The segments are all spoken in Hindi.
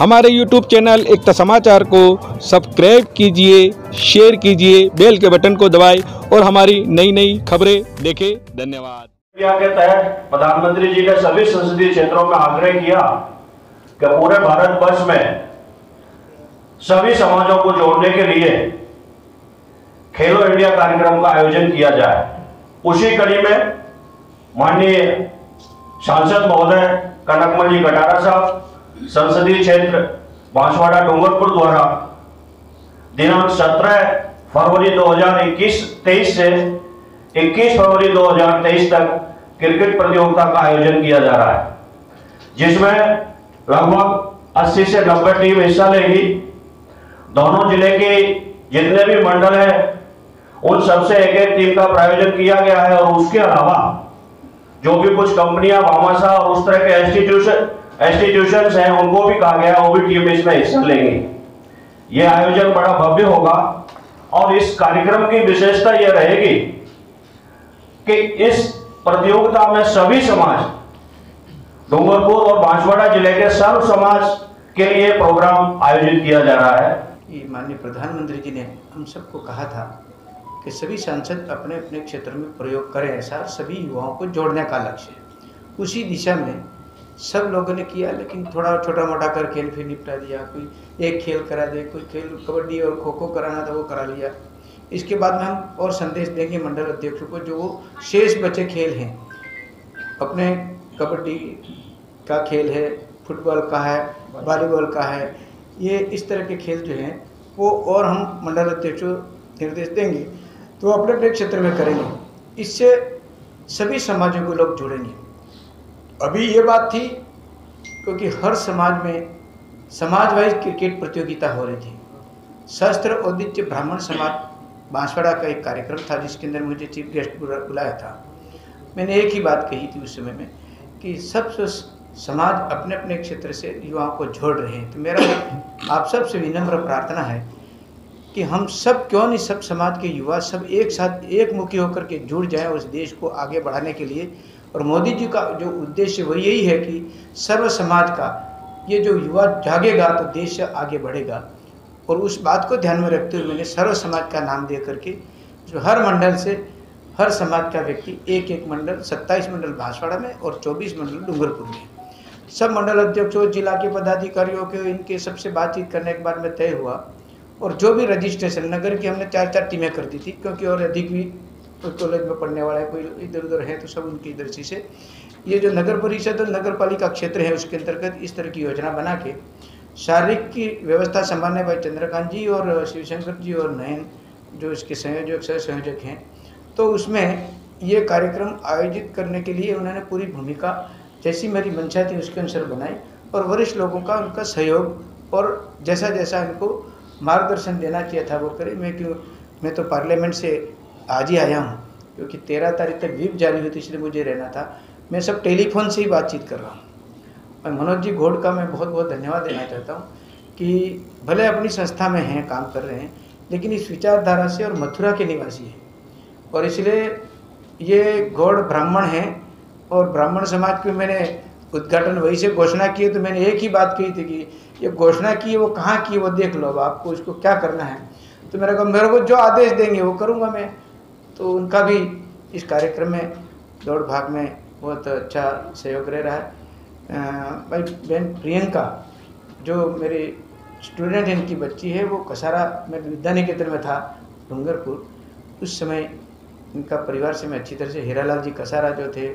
हमारे यूट्यूब चैनल एकता समाचार को सब्सक्राइब कीजिए, शेयर कीजिए, बेल के बटन को दबाएं और हमारी नई नई खबरें देखें। धन्यवाद। के तहत प्रधानमंत्री जी ने सभी संसदीय क्षेत्रों में आग्रह किया कि पूरे भारतवर्ष में सभी समाजों को जोड़ने के लिए खेलो इंडिया कार्यक्रम का आयोजन किया जाए। उसी कड़ी में माननीय सांसद महोदय कनकमल जी कटारा साहब संसदीय क्षेत्र बांसवाड़ा डूंगरपुर द्वारा दिनांक 17 फरवरी 2023 से 21 फरवरी 2023 तक क्रिकेट प्रतियोगिता का आयोजन किया जा रहा है, जिसमें लगभग 80 से 90 टीम हिस्सा लेगी। दोनों जिले के जितने भी मंडल हैं उन सबसे एक एक टीम का प्रायोजन किया गया है और उसके अलावा जो भी कुछ कंपनियां भामाशाह और उस तरह के इंस्टीट्यूशंस हैं उनको भी कहा गया, वो भी टीम इसमें हिस्सा लेंगे। यह आयोजन बड़ा भव्य होगा और इस कार्यक्रम की विशेषता यह रहेगी कि इस प्रतियोगिता में सभी समाज, डूंगरपुर और बांसवाड़ा जिले के सर्व समाज के लिए प्रोग्राम आयोजित किया जा रहा है। माननीय प्रधानमंत्री जी ने हम सबको कहा था कि सभी सांसद अपने अपने क्षेत्र में प्रयोग करें, ऐसा सभी युवाओं को जोड़ने का लक्ष्य है। उसी दिशा में सब लोगों ने किया, लेकिन थोड़ा छोटा मोटा कर खेल फिर निपटा दिया। कोई एक खेल करा दे, कोई खेल कबड्डी और खो खो कराना था वो करा लिया। इसके बाद में हम और संदेश देंगे मंडल अध्यक्षों को, जो वो शेष बचे खेल हैं, अपने कबड्डी का खेल है, फुटबॉल का है, वॉलीबॉल का है, ये इस तरह के खेल जो हैं वो और हम मंडल अध्यक्षों निर्देश देंगे तो अपने अपने क्षेत्र में करेंगे। इससे सभी समाजों को लोग जुड़ेंगे। अभी ये बात थी क्योंकि हर समाज में समाज वाइज क्रिकेट प्रतियोगिता हो रही थी। शास्त्र औदित्य ब्राह्मण समाज बांसवाड़ा का एक कार्यक्रम था जिसके अंदर मुझे चीफ गेस्ट बुलाया था। मैंने एक ही बात कही थी उस समय में कि सब समाज अपने अपने क्षेत्र से युवाओं को जोड़ रहे हैं। तो मेरा आप सबसे विनम्र प्रार्थना है कि हम सब क्यों नहीं, सब समाज के युवा सब एक साथ एक मुखी होकर के जुड़ जाएं उस देश को आगे बढ़ाने के लिए। और मोदी जी का जो उद्देश्य वो यही है कि सर्व समाज का ये जो युवा जागेगा तो देश आगे बढ़ेगा। और उस बात को ध्यान में रखते हुए मैंने सर्व समाज का नाम दे करके जो हर मंडल से हर समाज का व्यक्ति एक एक मंडल, 27 मंडल बांसवाड़ा में और 24 मंडल डूंगरपुर में, सब मंडल अध्यक्षों, जिला के पदाधिकारियों के इनके सबसे बातचीत करने के बाद में तय हुआ। और जो भी रजिस्ट्रेशन नगर की हमने 4-4 टीमें कर दी थी, क्योंकि और अधिक भी कोई कॉलेज में पढ़ने वाला है, कोई इधर उधर है, तो सब उनकी दृष्टि से ये जो नगर परिषद और नगर पालिका क्षेत्र है उसके अंतर्गत इस तरह की योजना बना के शारीरिक की व्यवस्था संभालने भाई चंद्रकांत जी और शिवशंकर जी और नयन जो इसके संयोजक सह संयोजक हैं, तो उसमें ये कार्यक्रम आयोजित करने के लिए उन्होंने पूरी भूमिका जैसी मेरी मंशा थी उसके अनुसार बनाई और वरिष्ठ लोगों का उनका सहयोग और जैसा जैसा इनको मार्गदर्शन देना चाहिए था वो करे। मैं तो पार्लियामेंट से आज ही आया हूँ क्योंकि 13 तारीख तक व्हिप जारी हुई थी, इसलिए मुझे रहना था। मैं सब टेलीफोन से ही बातचीत कर रहा हूँ। और मनोज जी घोड़ का मैं बहुत बहुत धन्यवाद देना चाहता हूँ कि भले अपनी संस्था में हैं, काम कर रहे हैं, लेकिन इस विचारधारा से और मथुरा के निवासी हैं और इसलिए ये घोड़ ब्राह्मण हैं और ब्राह्मण समाज के मैंने उद्घाटन वही से घोषणा की। तो मैंने एक ही बात कही थी कि ये घोषणा की है वो कहाँ की है वो देख लो, अब आपको इसको क्या करना है। तो मेरे को जो आदेश देंगे वो करूँगा मैं। तो उनका भी इस कार्यक्रम में दौड़ भाग में बहुत अच्छा सहयोग रह रहा है। भाई बहन प्रियंका जो मेरी स्टूडेंट इनकी बच्ची है, वो कसारा में विद्या निकेतन में था डूंगरपुर, उस समय इनका परिवार से मैं अच्छी तरह से, हीरालाल जी कसारा जो थे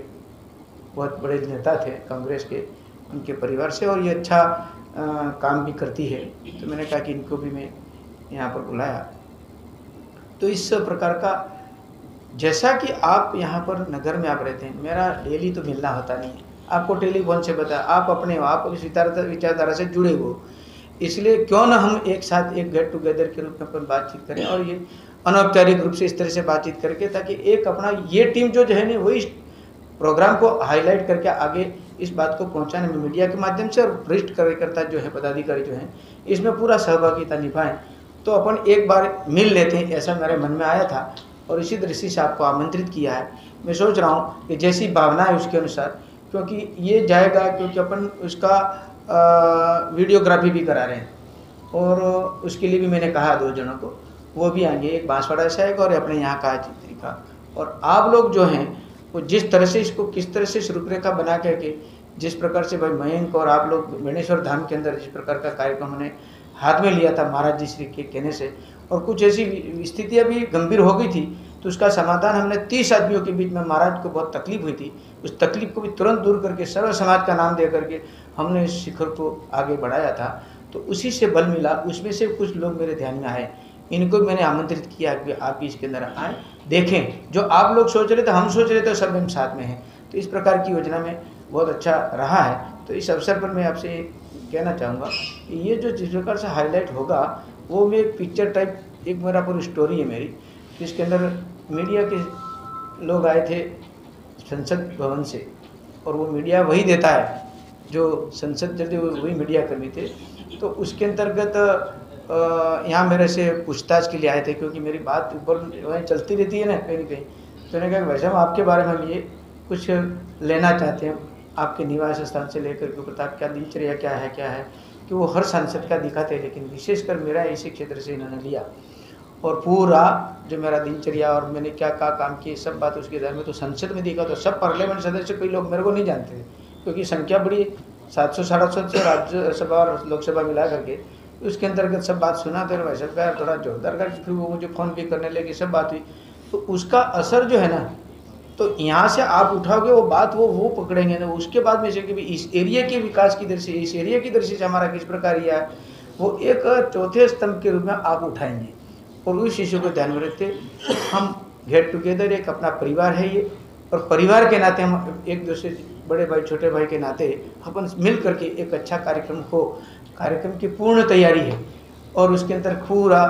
बहुत बड़े नेता थे कांग्रेस के, उनके परिवार से, और ये अच्छा काम भी करती है। तो मैंने कहा कि इनको भी मैं यहाँ पर बुलाया। तो इस प्रकार का जैसा कि आप यहाँ पर नगर में आप रहते हैं, मेरा डेली तो मिलना होता नहीं है, आपको टेलीफोन से पता, आप अपने हो, आप इस विचारधारा से जुड़े हो, इसलिए क्यों ना हम एक साथ एक गेट टुगेदर के रूप में अपन बातचीत करें और ये अनौपचारिक रूप से इस तरह से बातचीत करके, ताकि एक अपना ये टीम जो है ना वही प्रोग्राम को हाईलाइट करके आगे इस बात को पहुंचाने में मीडिया के माध्यम से और वरिष्ठ कार्यकर्ता जो है, पदाधिकारी जो हैं, इसमें पूरा सहभागिता निभाएं। तो अपन एक बार मिल लेते हैं, ऐसा मेरे मन में आया था और इसी दृष्टि से आपको आमंत्रित किया है। मैं सोच रहा हूँ कि जैसी भावना है उसके अनुसार, क्योंकि ये जाएगा, क्योंकि अपन उसका वीडियोग्राफी भी करा रहे हैं, और उसके लिए भी मैंने कहा 2 जनों को, वो भी आएंगे, एक बांसवाड़ा से आएगा और अपने यहाँ का चित्री का। और आप लोग जो हैं वो जिस तरह से इसको किस तरह से रूपरेखा बना करके, जिस प्रकार से भाई मयंक और आप लोग बेणेश्वर धाम के अंदर जिस प्रकार का कार्यक्रम हमने हाथ में लिया था महाराज जी श्री के कहने से, और कुछ ऐसी स्थितियाँ भी गंभीर हो गई थी, तो उसका समाधान हमने 30 आदमियों के बीच में, महाराज को बहुत तकलीफ हुई थी, उस तकलीफ को भी तुरंत दूर करके सर्व समाज का नाम दे करके हमने इस शिखर को आगे बढ़ाया था। तो उसी से बल मिला। उसमें से कुछ लोग मेरे ध्यान में आए, इनको मैंने आमंत्रित किया कि आप भी इसके अंदर आएँ, देखें जो आप लोग सोच रहे थे, हम सोच रहे थे, सब हम साथ में हैं। तो इस प्रकार की योजना में बहुत अच्छा रहा है। तो इस अवसर पर मैं आपसे कहना चाहूँगा कि ये जो जिस प्रकार से हाईलाइट होगा, वो मैं एक पिक्चर टाइप, एक मेरा पूरी स्टोरी है मेरी, जिसके अंदर मीडिया के लोग आए थे संसद भवन से, और वो मीडिया वही देता है जो संसद जब वही मीडिया कर्मी थे। तो उसके अंतर्गत यहाँ मेरे से पूछताछ के लिए आए थे, क्योंकि मेरी बात ऊपर वहीं चलती रहती है ना कहीं न कहीं। तो मैंने कहा वैसे हम आपके बारे में ये कुछ लेना चाहते हैं, आपके निवास स्थान से लेकर के ऊपर तक क्या दिनचर्या क्या है कि वो हर सांसद का दिखाते हैं, लेकिन विशेषकर मेरा इसी क्षेत्र से इन्होंने लिया, और पूरा जो मेरा दिनचर्या और मैंने क्या काम किए सब बात उसके आधार में। तो संसद में देखा तो सब पार्लियामेंट सदस्य कई लोग मेरे को नहीं जानते थे, क्योंकि संख्या बड़ी 700-750 राज्यसभा और लोकसभा मिला करके। उसके अंतर्गत सब बात सुना, तो भाई साहब का थोड़ा जोरदार कर, फिर वो मुझे फ़ोन भी करने लगे, सब बात हुई। तो उसका असर जो है ना, तो यहाँ से आप उठाओगे वो बात, वो पकड़ेंगे ना। उसके बाद में से कि इस एरिया के विकास की दृष्टि, इस एरिया की दृष्टि से हमारा किस प्रकार यह है, वो एक चौथे स्तंभ के रूप में आप उठाएंगे। और उस इश्यू को ध्यान में रखते हम गेट टुगेदर, एक अपना परिवार है ये, और परिवार के नाते हम एक दूसरे बड़े भाई छोटे भाई के नाते अपन मिल करके एक अच्छा कार्यक्रम की पूर्ण तैयारी है। और उसके अंदर पूरा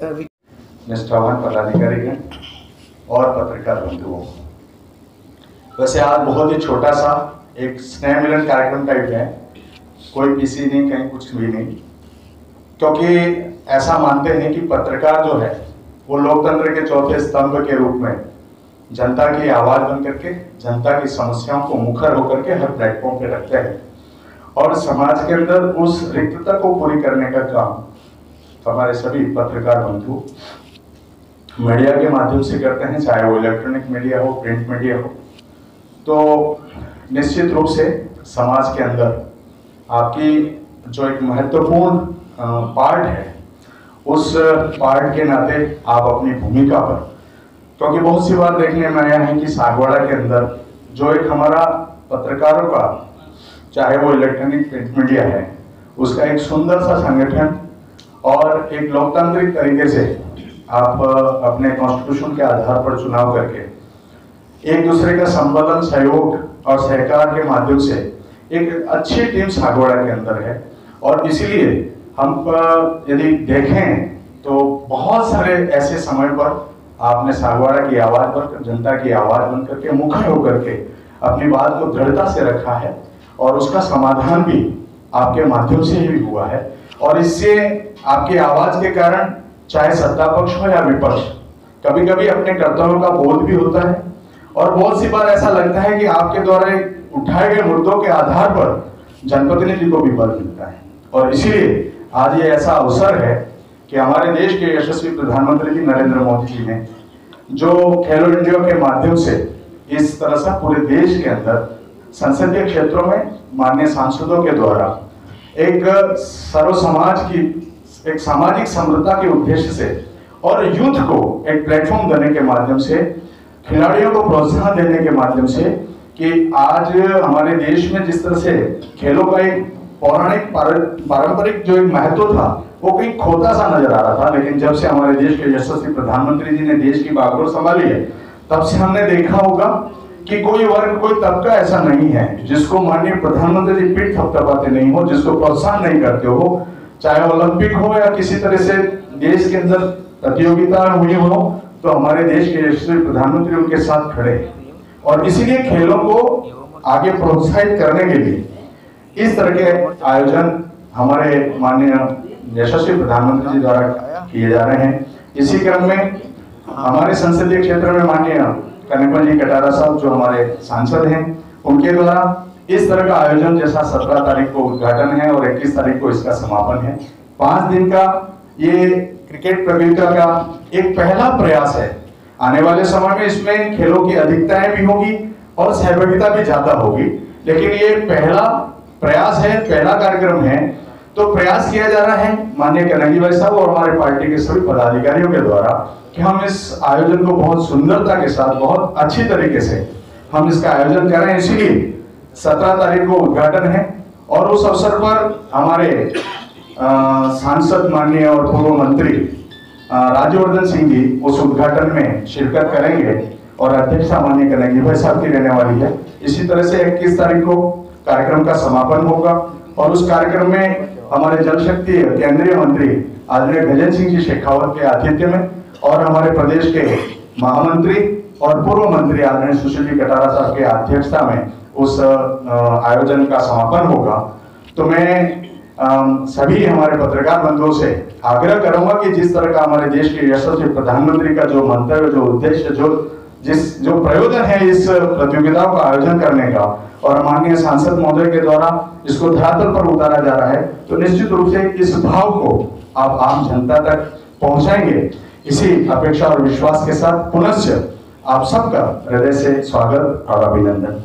निष्ठावान पदाधिकारी हैं और पत्रकार बंधुओं, वैसे आज बहुत ही छोटा सा एक स्नेह मिलन कार्यक्रम टाइप है, कोई किसी नहीं, कहीं कुछ भी नहीं, क्योंकि ऐसा मानते हैं कि पत्रकार जो है वो लोकतंत्र के चौथे स्तंभ के रूप में जनता की आवाज बन करके जनता की समस्याओं को मुखर होकर के हर प्लेटफॉर्म पे रखते हैं, और समाज के अंदर उस रिक्तता को पूरी करने का काम तो हमारे सभी पत्रकार बंधु मीडिया के माध्यम से करते हैं, चाहे वो इलेक्ट्रॉनिक मीडिया हो, प्रिंट मीडिया हो। तो निश्चित रूप से समाज के अंदर आपकी जो एक महत्वपूर्ण पार्ट है, उस पार्ट के नाते आप अपनी भूमिका पर, क्योंकि बहुत सी बार देखने में आया है कि सागवाड़ा के अंदर जो एक हमारा पत्रकारों का, चाहे वो इलेक्ट्रॉनिक प्रिंट मीडिया है, उसका एक सुंदर सा संगठन और एक लोकतांत्रिक तरीके से आप अपने कॉन्स्टिट्यूशन के आधार पर चुनाव करके एक दूसरे का संबंधन, सहयोग और सहकार के माध्यम से एक अच्छी टीम सागवाड़ा के अंदर है। और इसीलिए हम यदि देखें तो बहुत सारे ऐसे समय पर आपने सागवाड़ा की आवाज बनकर, जनता की आवाज बनकर के मुखर होकर के अपनी बात को दृढ़ता से रखा है, और उसका समाधान भी आपके माध्यम से ही हुआ है। और इससे आपकी आवाज के कारण चाहे सत्ता पक्ष हो या विपक्ष, कभी कभी अपने कर्तव्यों का बोध भी होता है, और बहुत सी बार ऐसा लगता है कि आपके द्वारा उठाए गए मुद्दों के आधार पर जनप्रतिनिधि को भी बल मिलता है। और इसीलिए आज ये ऐसा अवसर है कि हमारे देश के यशस्वी प्रधानमंत्री जी नरेंद्र मोदी जी ने जो खेलो इंडिया के माध्यम से इस तरह से पूरे देश के अंदर संसदीय क्षेत्रों में माननीय सांसदों के द्वारा एक सर्व समाज की एक सामाजिक समृद्धता के उद्देश्य से और यूथ को एक प्लेटफॉर्म देने के माध्यम से, खिलाड़ियों को प्रोत्साहन देने के माध्यम से, कि आज हमारे देश में जिस तरह से खेलों का एक पौराणिक पारंपरिक जो एक महत्व था वो कहीं खोता सा नजर आ रहा था, लेकिन जब से हमारे देश के यशस्वी प्रधानमंत्री जी ने देश की बागडोर संभाली है, तब से हमने देखा होगा कि कोई वर्ग, कोई तबका ऐसा नहीं है जिसको माननीय प्रधानमंत्री जी पीठ थपथपाते नहीं हो, जिसको प्रोत्साहन नहीं करते हो, चाहे ओलंपिक हो या किसी तरह से देश के अंदर प्रतियोगिता हुई हो, तो हमारे देश के यशस्वी प्रधानमंत्री उनके साथ खड़े हैं। और इसीलिए खेलों को आगे प्रोत्साहित करने के लिए इस तरह के आयोजन हमारे माननीय यशस्वी प्रधानमंत्री जी द्वारा किए जा रहे हैं। इसी क्रम में हमारे संसदीय क्षेत्र में माननीय कनकमल जी कटारा साहब जो हमारे सांसद हैं, उनके द्वारा इस तरह का आयोजन जैसा 17 तारीख को उद्घाटन है और 21 तारीख को इसका समापन है। 5 दिन का ये क्रिकेट प्रतियोगिता का एक पहला प्रयास है। आने वाले समय में इसमें खेलों की अधिकताएं भी होगी और सहभागिता भी ज्यादा होगी, लेकिन ये पहला प्रयास है, पहला कार्यक्रम है। तो प्रयास किया जा रहा है माननीय कन्हैया भाई साहब और हमारे पार्टी के सभी पदाधिकारियों के द्वारा कि हम इस आयोजन को बहुत सुंदरता के साथ, बहुत अच्छी तरीके से हम इसका आयोजन कर रहे हैं। इसीलिए 17 तारीख को उद्घाटन है और उस अवसर पर हमारे सांसद माननीय और पूर्व मंत्री राज्यवर्धन सिंह जी उस उद्घाटन में शिरकत करेंगे और अध्यक्षता माननीय कन्हैया भाई साहब की रहने वाली है। इसी तरह से 21 तारीख को कार्यक्रम का समापन होगा और उस कार्यक्रम में हमारे जल शक्ति केंद्रीय मंत्री आदरणीय गजेंद्र सिंह जी शेखावत के आतिथ्य में और हमारे प्रदेश के महामंत्री और पूर्व मंत्री आदरणीय सुशील जी कटारा साहब के अध्यक्षता में उस आयोजन का समापन होगा। तो मैं सभी हमारे पत्रकार बंधुओं से आग्रह करूंगा कि जिस तरह का हमारे देश के यशस्वी प्रधानमंत्री का जो मंतव्य, जो उद्देश्य, जो प्रयोजन है इस प्रतियोगिताओं का आयोजन करने का और माननीय सांसद महोदय के द्वारा इसको धरातल पर उतारा जा रहा है, तो निश्चित रूप से इस भाव को आप आम जनता तक पहुंचाएंगे। इसी अपेक्षा और विश्वास के साथ पुनश्च आप सबका हृदय से स्वागत और अभिनंदन।